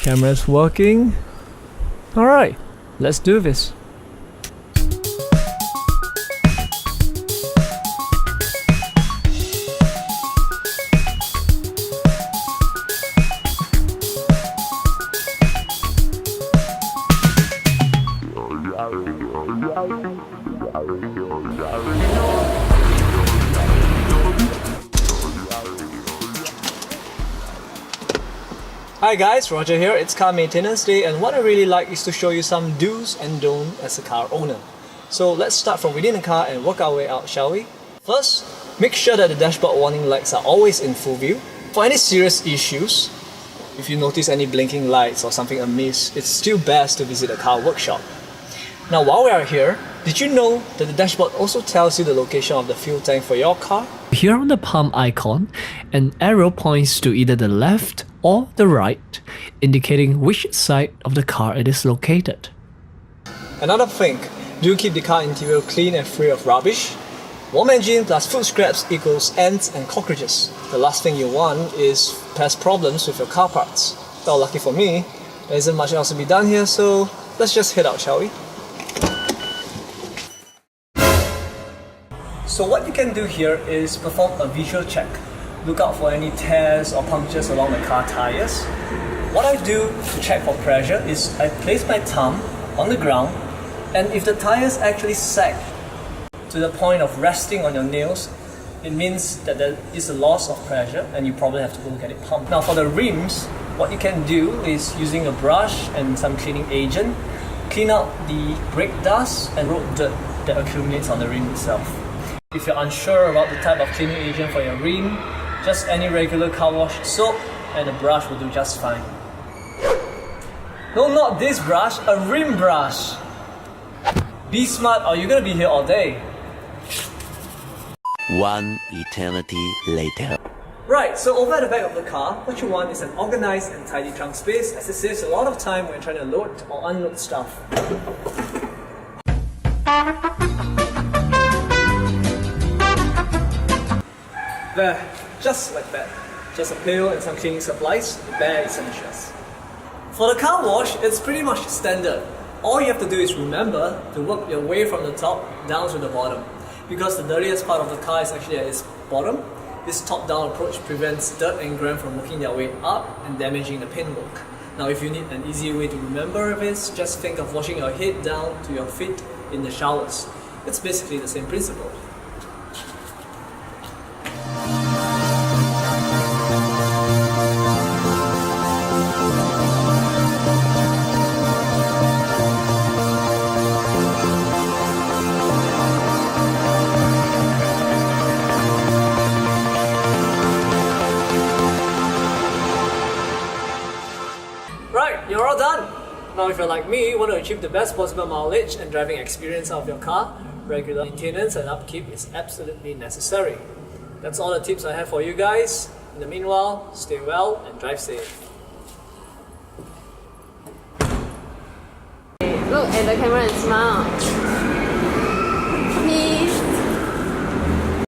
Camera's working. Alright, let's do this. Hi guys, Roger here. It's car maintenance day, and what I really like is to show you some do's and don'ts as a car owner. So let's start from within the car and work our way out, shall we? First, make sure that the dashboard warning lights are always in full view. For any serious issues, if you notice any blinking lights or something amiss, it's still best to visit a car workshop. Now while we are here, did you know that the dashboard also tells you the location of the fuel tank for your car? Here on the pump icon, an arrow points to either the left or the right, indicating which side of the car it is located. Another thing, do keep the car interior clean and free of rubbish. Warm engine plus food scraps equals ants and cockroaches. The last thing you want is past problems with your car parts. Well, lucky for me, there isn't much else to be done here, so let's just head out, shall we? So what you can do here is perform a visual check. Look out for any tears or punctures along the car tires. What I do to check for pressure is I place my thumb on the ground, and if the tires actually sag to the point of resting on your nails, it means that there is a loss of pressure and you probably have to go get it pumped. Now for the rims, what you can do is using a brush and some cleaning agent, clean out the brake dust and road dirt that accumulates on the rim itself. If you're unsure about the type of cleaning agent for your rim, just any regular car wash soap and a brush will do just fine. No, not this brush, a rim brush! Be smart or you're gonna be here all day. One eternity later. Right, so over at the back of the car, what you want is an organized and tidy trunk space, as it saves a lot of time when trying to load or unload stuff. There, just like that. Just a pail and some cleaning supplies, bare essentials. For the car wash, it's pretty much standard. All you have to do is remember to work your way from the top down to the bottom. Because the dirtiest part of the car is actually at its bottom, this top-down approach prevents dirt and grime from working their way up and damaging the paintwork. Now if you need an easy way to remember this, just think of washing your head down to your feet in the showers. It's basically the same principle. Right, you're all done! Now if you're like me, you want to achieve the best possible mileage and driving experience out of your car, regular maintenance and upkeep is absolutely necessary. That's all the tips I have for you guys. In the meanwhile, stay well and drive safe. Look at the camera and smile.